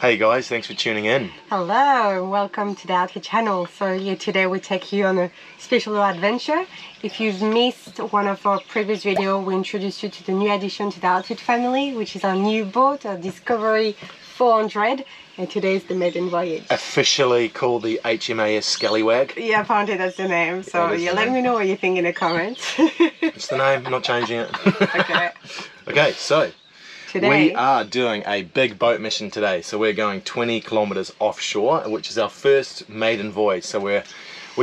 Hey guys, thanks for tuning in. Hello, welcome to the Outfit channel. So today we take you on a special adventure. If you've missed one of our previous videos, we introduced you to the new addition to the Outfit family, which is our new boat, our Discovery 400. And today is the maiden voyage. Officially called the HMAS Scallywag. Yeah, apparently that's the name. So let me know what you think in the comments. It's the name, I'm not changing it. Okay. Okay, so Today we are doing a big boat mission today. So we're going 20 kilometers offshore, which is our first maiden voyage. So we're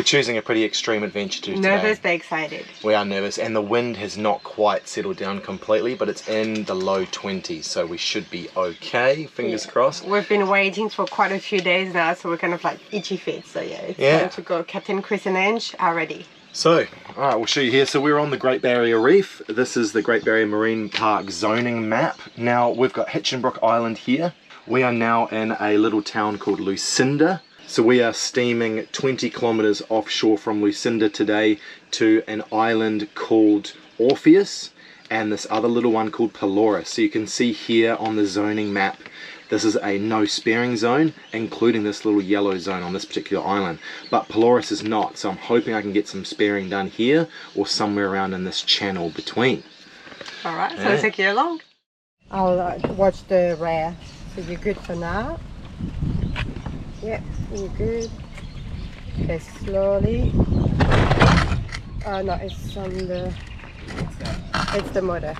choosing a pretty extreme adventure to do today. nervous but excited. We are nervous, and the wind has not quite settled down completely, but it's in the low 20s, so we should be okay, fingers crossed. We've been waiting for quite a few days now, so we're kind of like itchy feet. So it's time to go. Captain Chris and Ange are ready. So, alright, we'll show you here. So we're on the Great Barrier Reef. This is the Great Barrier Marine Park zoning map. Now, we've got Hinchinbrook Island here. We are now in a little town called Lucinda. So we are steaming 20 kilometers offshore from Lucinda today to an island called Orpheus and this other little one called Pelorus. So you can see here on the zoning map, this is a no sparing zone, including this little yellow zone on this particular island. But Pelorus is not, so I'm hoping I can get some sparing done here or somewhere around in this channel between. Alright, so let's take you along. I'll watch the rear. So you're good for now. Yep, you're good. Okay, slowly. Oh no, it's on the... It's the motor.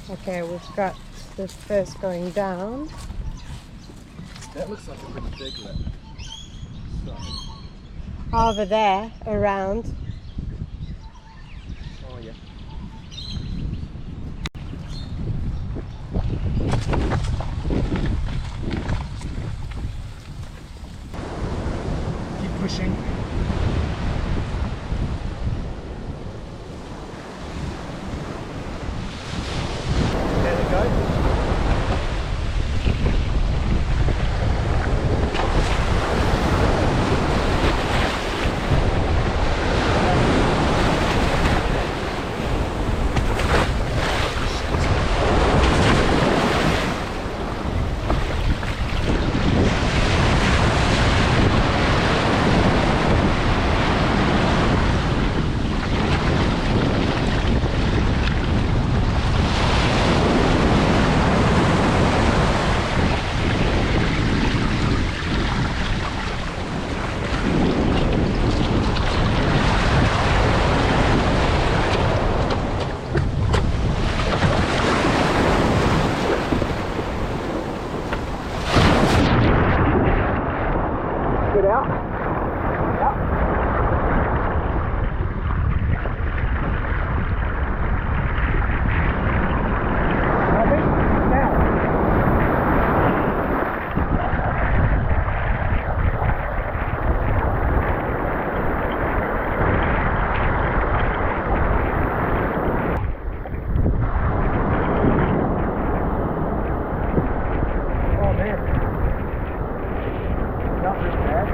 Okay, we've got the first going down. That looks like a pretty big lip. Over there, around. Oh yeah. Keep pushing. There we go. Get out. Yep. Happy? Now. Oh man. Nothing bad.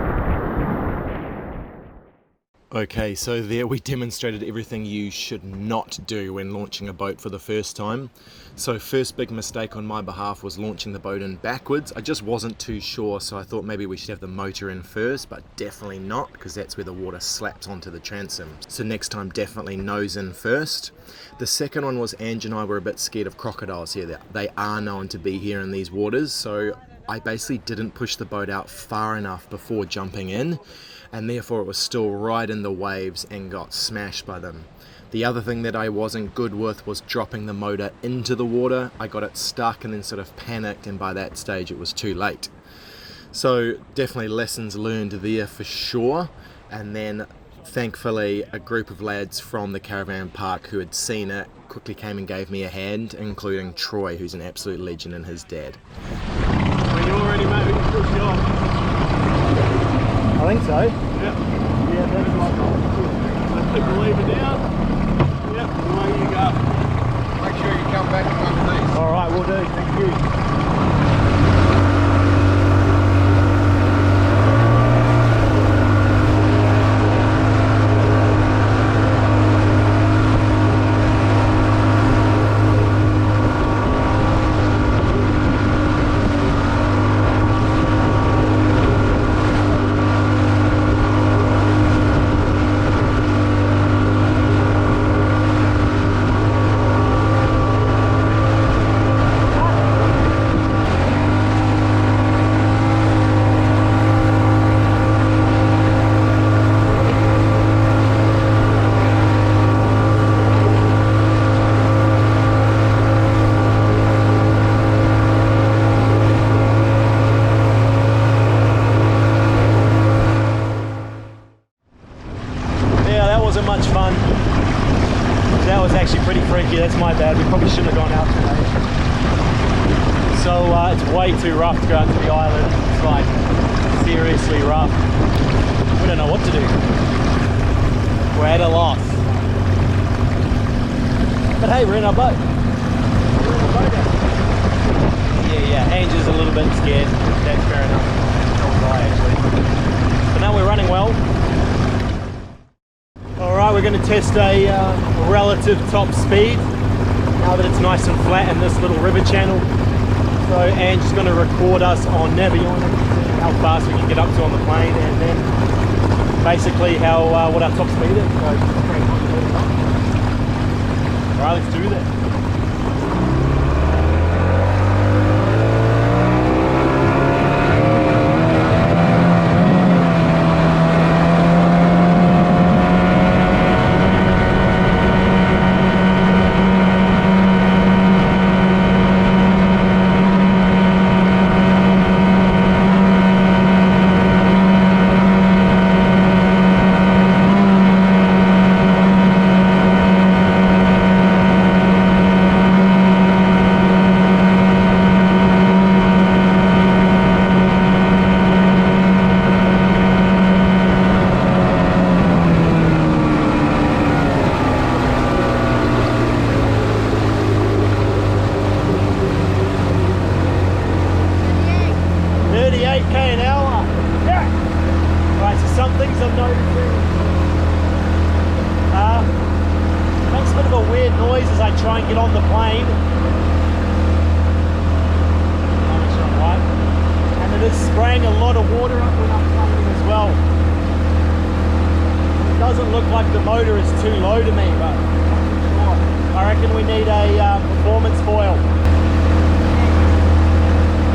Okay, so there we demonstrated everything you should not do when launching a boat for the first time. So first big mistake on my behalf was launching the boat in backwards. I just wasn't too sure, so I thought maybe we should have the motor in first, but definitely not, because that's where the water slaps onto the transom. So next time, definitely nose in first. The second one was Ange and I were a bit scared of crocodiles here. They are known to be here in these waters, so I basically didn't push the boat out far enough before jumping in, and therefore it was still right in the waves and got smashed by them. The other thing that I wasn't good with was dropping the motor into the water. I got it stuck and then sort of panicked, and by that stage it was too late. So definitely lessons learned there for sure. And then thankfully a group of lads from the caravan park who had seen it quickly came and gave me a hand, including Troy, who's an absolute legend, and his dad. When you're ready, mate, we can push you off. I think so. Yep. Yeah, that is my goal. Let's put the lever down. Yep, away you go. Make sure you come back to one of these. All right, we'll do. Thank you. way too rough to go out to the island. It's like seriously rough. We don't know what to do. We're at a loss. But hey, we're in our boat. We're in our boat now. Yeah, Ange is a little bit scared. That's fair enough. So was I actually. But now we're running well. Alright, we're going to test a relative top speed now that it's nice and flat in this little river channel. So Ange is going to record us on Navion, how fast we can get up to on the plane, and then basically how what our top speed is. So, alright, let's do that. Try and get on the plane. And it is spraying a lot of water up when I'm flying as well. It doesn't look like the motor is too low to me, but I reckon we need a performance foil.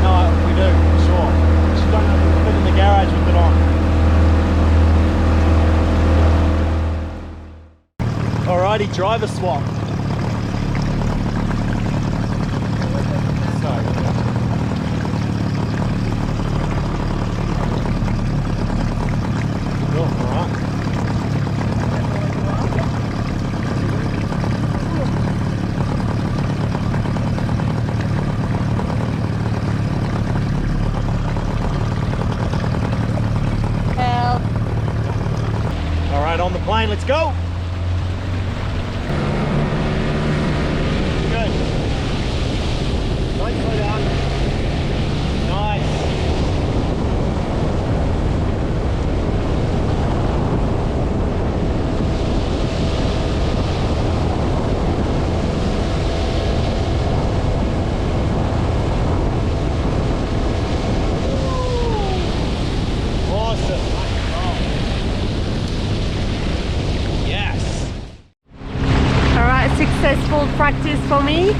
No, we do, sure. Just don't have to fit in the garage with it on. Alrighty, driver swap. On the plane, let's go. Good. Don't slow down. Nice. Awesome. Successful practice for me.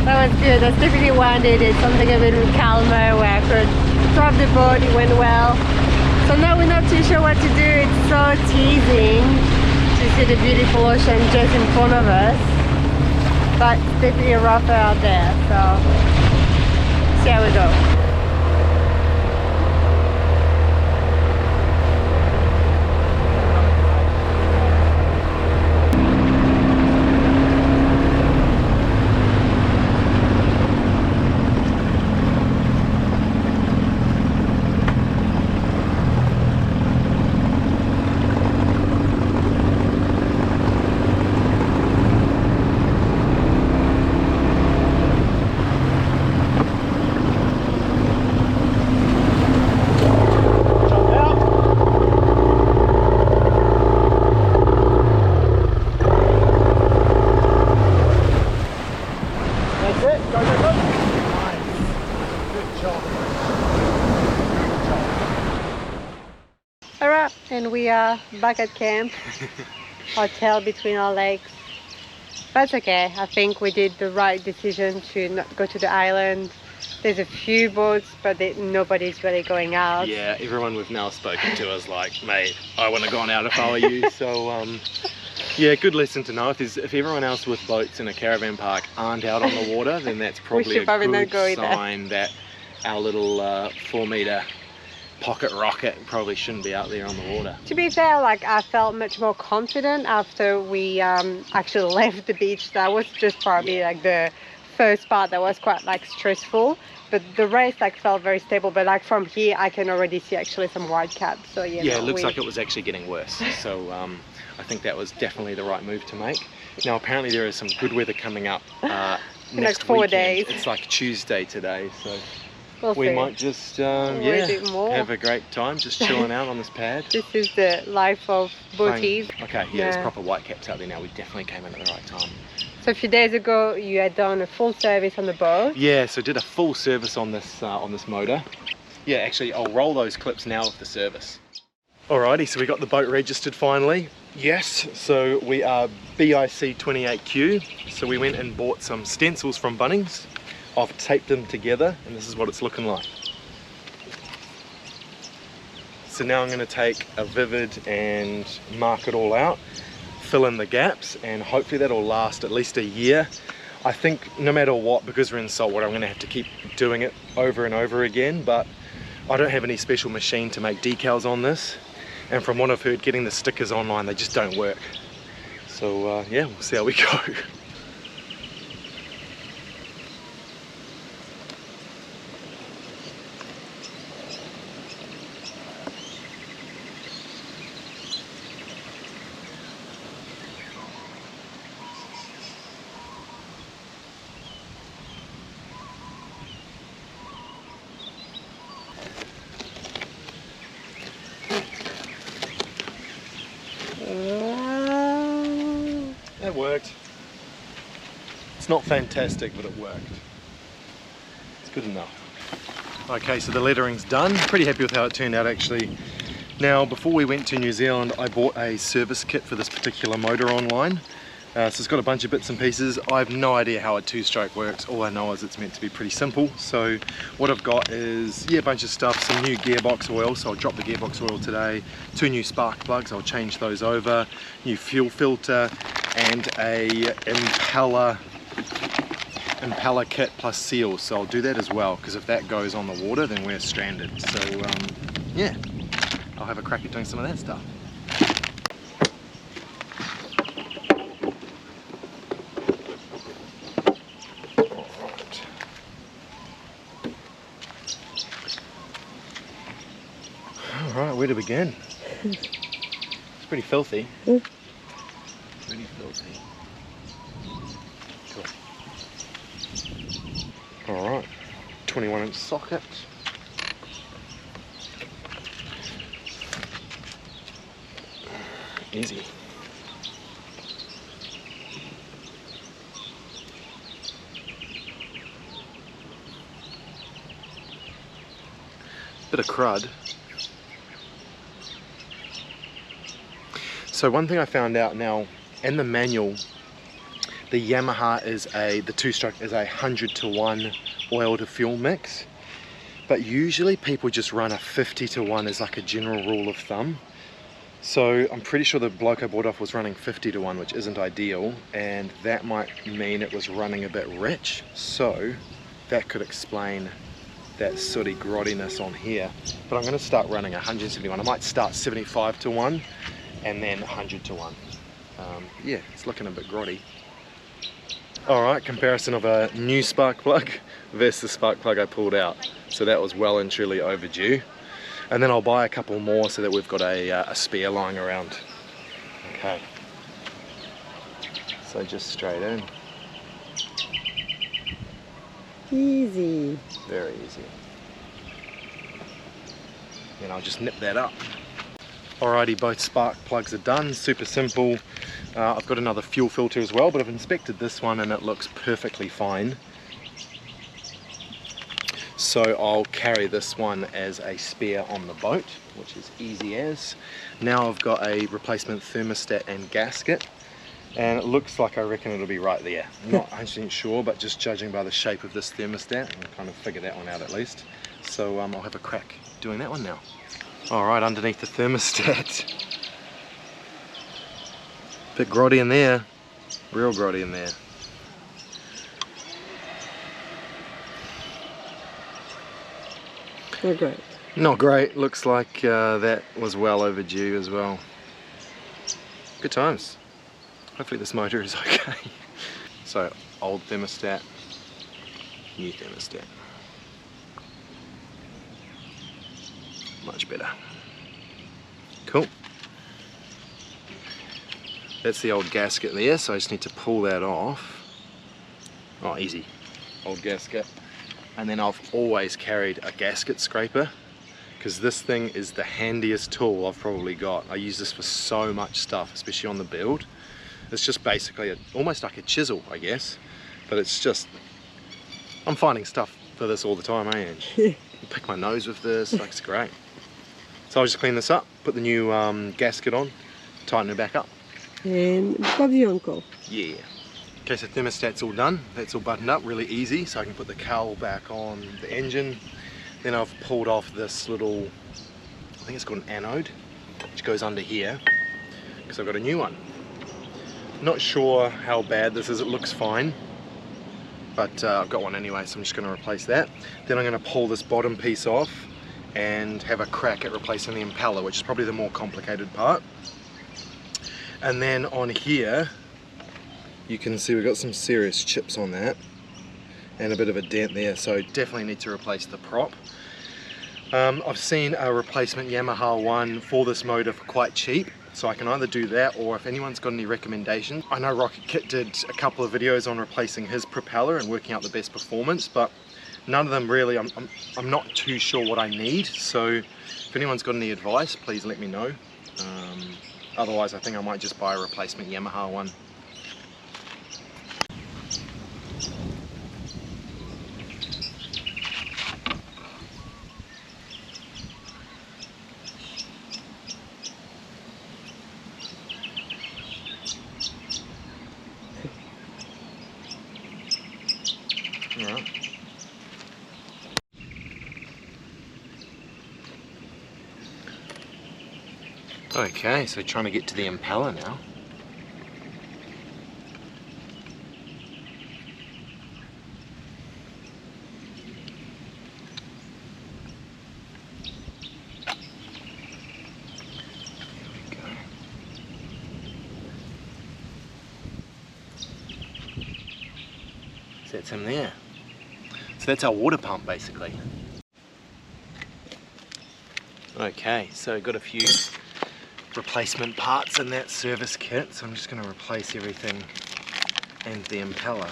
That was good. That's definitely why I needed something a bit calmer where I could drive the boat. It went well. So now we're not too sure what to do. It's so teasing to see the beautiful ocean just in front of us, but it's definitely rougher out there. So see how we go. And we are back at camp, hotel between our legs. That's okay. I think we did the right decision to not go to the island. There's a few boats, but nobody's really going out. Yeah, everyone we've now spoken to is like, mate, I want to go on out if I were you. So yeah, good lesson to know. If everyone else with boats in a caravan park aren't out on the water, then that's probably a good sign that our little 4-meter pocket rocket probably shouldn't be out there on the water. To be fair, like I felt much more confident after we actually left the beach. That was just probably like the first part that was quite like stressful. but the race like felt very stable. But like from here, I can already see actually some white caps. So yeah. Yeah, it looks like it was actually getting worse. So I think that was definitely the right move to make. Now apparently there is some good weather coming up next like 4 weekend. days. It's like Tuesday today, so We'll we see. might just it more. have a great time just chilling out on this pad. This is the life of boaties. Okay, yeah, there's proper whitecaps out there now. We definitely came in at the right time. So a few days ago, you had done a full service on the boat. Yeah, so did a full service on this motor. Yeah, actually, I'll roll those clips now of the service. Alrighty, so we got the boat registered finally. Yes, so we are BIC 28Q. So we went and bought some stencils from Bunnings. I've taped them together, and this is what it's looking like. So now I'm going to take a Vivid and mark it all out, fill in the gaps, and hopefully that'll last at least a year. I think no matter what, because we're in saltwater, I'm going to have to keep doing it over and over again, but I don't have any special machine to make decals on this, and from what I've heard, getting the stickers online, they just don't work. So yeah, we'll see how we go. It worked. It's not fantastic, but it worked. It's good enough. Okay, so the lettering's done. Pretty happy with how it turned out actually. Now, before we went to New Zealand, I bought a service kit for this particular motor online. So it's got a bunch of bits and pieces. I have no idea how a two-stroke works. All I know is it's meant to be pretty simple. So what I've got is, yeah, a bunch of stuff, some new gearbox oil, so I'll drop the gearbox oil today, 2 new spark plugs, I'll change those over, new fuel filter, and a impeller kit plus seals. So I'll do that as well, because if that goes on the water, then we're stranded. So yeah, I'll have a crack at doing some of that stuff. Alright, where to begin? It's pretty filthy. Pretty filthy. Cool. Alright, 21-inch socket. Easy. Bit of crud. So one thing I found out now, in the manual, the Yamaha the two-stroke is 100-to-1 oil to fuel mix, but usually people just run a 50-to-1 as like a general rule of thumb. So I'm pretty sure the bloke I bought off was running 50-to-1, which isn't ideal, and that might mean it was running a bit rich. So that could explain that sooty grottiness on here. But I'm going to start running 171. I might start 75-to-1 and then 100-to-1. Yeah, it's looking a bit grotty. Alright, comparison of a new spark plug versus the spark plug I pulled out. So that was well and truly overdue. And then I'll buy a couple more so that we've got a spare lying around. Okay. So just straight in. Easy. Very easy. And I'll just nip that up. Alrighty, both spark plugs are done, super simple. I've got another fuel filter as well, but I've inspected this one and it looks perfectly fine. So I'll carry this one as a spare on the boat, which is easy as. Now I've got a replacement thermostat and gasket, and it looks like I reckon it'll be right there. I'm not 100% sure, but just judging by the shape of this thermostat, I can kind of figure that one out at least. So I'll have a crack doing that one now. Alright, underneath the thermostat. Bit grotty in there, real grotty in there. Not great. Not great, looks like that was well overdue as well. Good times. Hopefully this motor is okay. So, old thermostat, new thermostat. Much better. Cool. That's the old gasket there, so I just need to pull that off. Oh, easy. Old gasket. And then I've always carried a gasket scraper, because this thing is the handiest tool I've probably got. I use this for so much stuff, especially on the build. It's just basically almost like a chisel, I guess, but it's just, I'm finding stuff for this all the time, eh, Ange? I pick my nose with this, like, it's great. So I'll just clean this up, put the new gasket on, tighten it back up. And Bobby Uncle. Yeah. Okay, so thermostat's all done. That's all buttoned up, really easy. So I can put the cowl back on the engine. Then I've pulled off this little, I think it's called an anode, which goes under here, because I've got a new one. Not sure how bad this is, it looks fine. But I've got one anyway, so I'm just going to replace that. Then I'm going to pull this bottom piece off and have a crack at replacing the impeller, which is probably the more complicated part. And then on here, you can see we've got some serious chips on that and a bit of a dent there, so definitely need to replace the prop. I've seen a replacement Yamaha one for this motor for quite cheap, so I can either do that, or if anyone's got any recommendations. I know Rocket Kit did a couple of videos on replacing his propeller and working out the best performance, but none of them really, I'm not too sure what I need, so if anyone's got any advice, please let me know. Otherwise I think I might just buy a replacement Yamaha one. Alright. Okay, so trying to get to the impeller now. Here we go. So that's him there. So that's our water pump basically. Okay, so got a few replacement parts in that service kit, so I'm just going to replace everything and the impeller.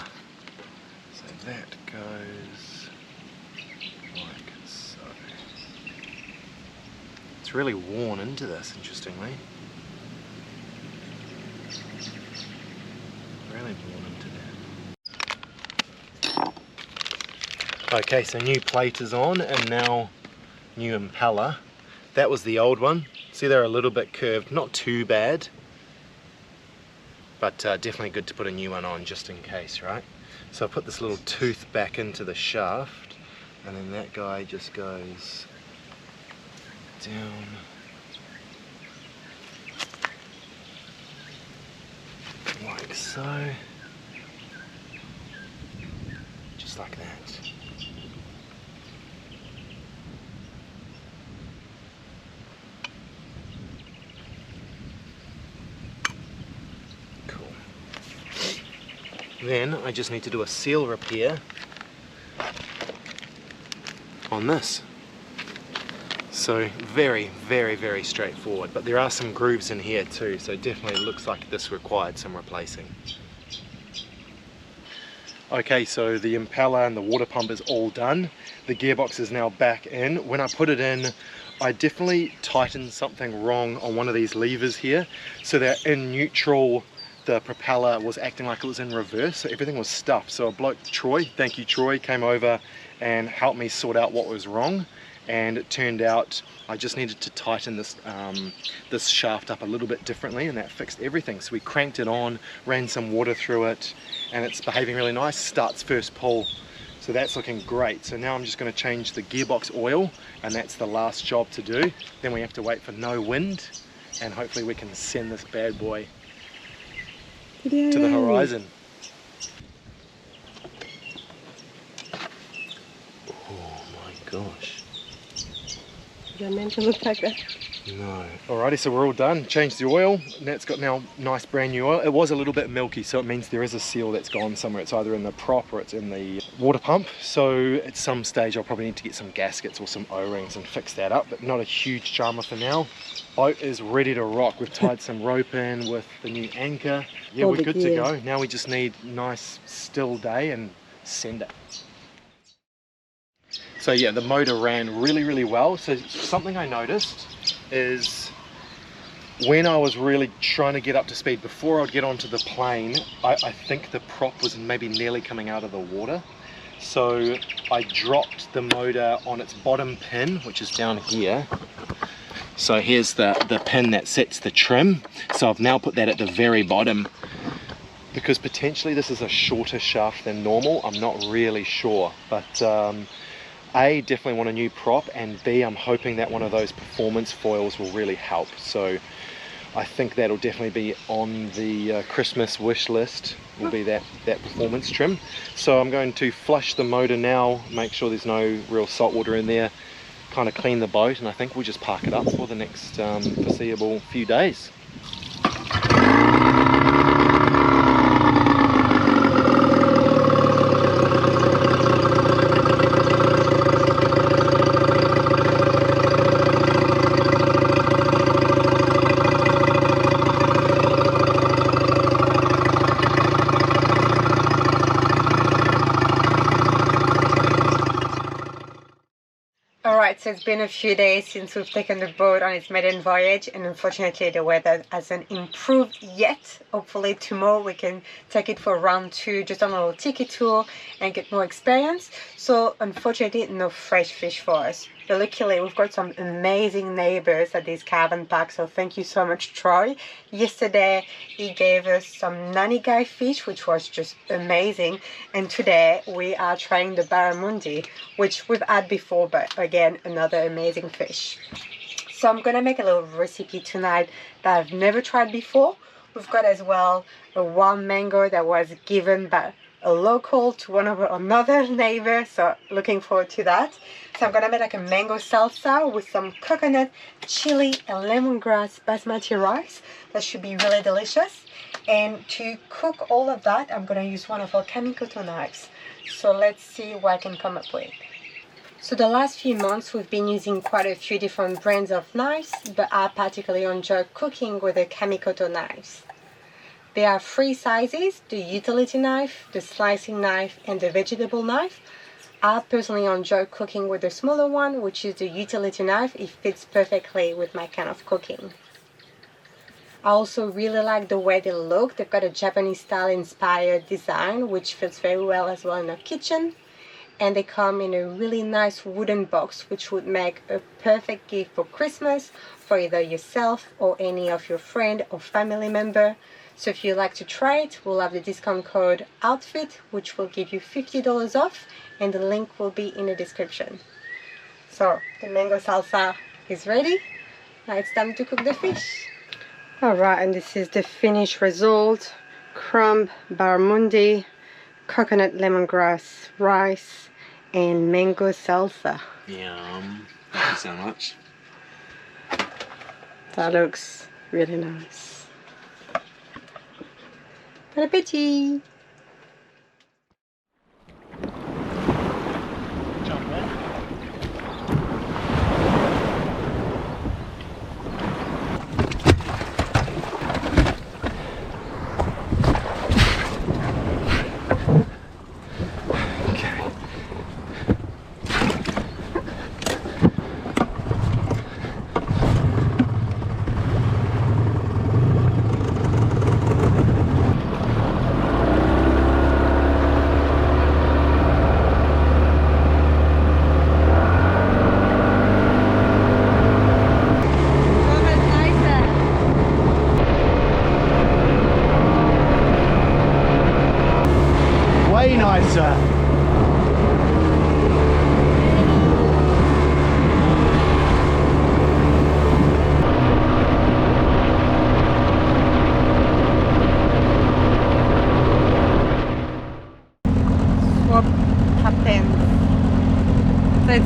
So that goes like so. It's really worn into this, interestingly. Really worn into that. Okay, so new plate is on and now new impeller. That was the old one. See, they're a little bit curved, not too bad, but definitely good to put a new one on just in case, right? So I put this little tooth back into the shaft, and then that guy just goes down like so, just like that. Then I just need to do a seal repair on this. So very, very, very straightforward, but there are some grooves in here too, so definitely it looks like this required some replacing. Okay, so the impeller and the water pump is all done. The gearbox is now back in. When I put it in, I definitely tightened something wrong on one of these levers here, so that in neutral the propeller was acting like it was in reverse, so everything was stuffed. So a bloke, Troy, thank you Troy, came over and helped me sort out what was wrong, and it turned out I just needed to tighten this this shaft up a little bit differently, and that fixed everything. So we cranked it on, ran some water through it, and it's behaving really nice. Starts first pull, so that's looking great. So now I'm just going to change the gearbox oil, and that's the last job to do. Then we have to wait for no wind, and hopefully we can send this bad boy to the horizon. Oh my gosh. Is that meant to look like that? No. Alrighty, so we're all done. Changed the oil, and that's got now nice brand new oil. It was a little bit milky, so it means there is a seal that's gone somewhere. It's either in the prop or it's in the water pump. So at some stage I'll probably need to get some gaskets or some O-rings and fix that up, but not a huge drama for now. Boat is ready to rock. We've tied some rope in with the new anchor. Yeah, we're good to go. Now we just need a nice still day and send it. So yeah, the motor ran really well. So something I noticed is when I was really trying to get up to speed, before I'd get onto the plane, I think the prop was maybe nearly coming out of the water. So I dropped the motor on its bottom pin, which is down here. So here's the pin that sets the trim. So I've now put that at the very bottom, because potentially this is a shorter shaft than normal. I'm not really sure, but A, definitely want a new prop, and B, I'm hoping that one of those performance foils will really help. So I think that'll definitely be on the Christmas wish list, will be that performance trim. So I'm going to flush the motor now, make sure there's no real salt water in there, kind of clean the boat, and I think we'll just park it up for the next foreseeable few days. Alright, so it's been a few days since we've taken the boat on its maiden voyage, and unfortunately the weather hasn't improved yet. Hopefully tomorrow we can take it for round 2, just on a little tiki tour and get more experience. So unfortunately no fresh fish for us. But luckily we've got some amazing neighbors at this caravan park, so thank you so much, Troy. Yesterday he gave us some nanny guy fish, which was just amazing, and today we are trying the barramundi, which we've had before, but again another amazing fish. So I'm gonna make a little recipe tonight that I've never tried before. We've got as well a warm mango that was given by a local to one of another neighbor, so looking forward to that. So I'm gonna make like a mango salsa with some coconut, chili and lemongrass basmati rice. That should be really delicious. And to cook all of that, I'm gonna use one of our Kamikoto knives. So let's see what I can come up with. So the last few months we've been using quite a few different brands of knives, but I particularly enjoy cooking with the Kamikoto knives. There are 3 sizes: the utility knife, the slicing knife and the vegetable knife. I personally enjoy cooking with the smaller one, which is the utility knife. It fits perfectly with my kind of cooking. I also really like the way they look. They've got a Japanese style inspired design, which fits very well as well in the kitchen. And they come in a really nice wooden box, which would make a perfect gift for Christmas for either yourself or any of your friend or family member. So if you'd like to try it, we'll have the discount code OUTFIT, which will give you $50 off, and the link will be in the description. So the mango salsa is ready. Now it's time to cook the fish. Alright, and this is the finished result: crumb barramundi, coconut lemongrass rice and mango salsa. Yum. Thank you so much. That looks really nice. Bon appétit!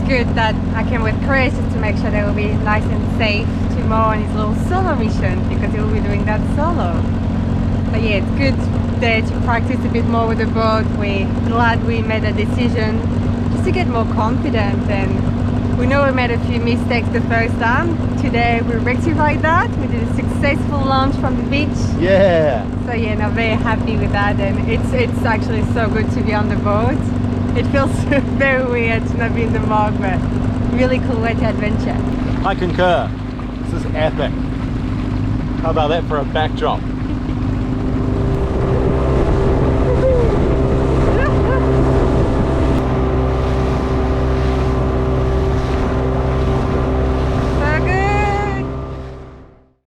good that I came with Chris just to make sure that it will be nice and safe to Mo on his little solo mission, because he will be doing that solo. But yeah, it's good there to practice a bit more with the boat. We're glad we made a decision just to get more confident, and we know we made a few mistakes the first time. Today we rectified that. We did a successful launch from the beach. Yeah. So yeah, no, very happy with that, and it's actually so good to be on the boat. It feels very weird to not be in the Mog, but really cool way to adventure. I concur. This is epic. How about that for a backdrop?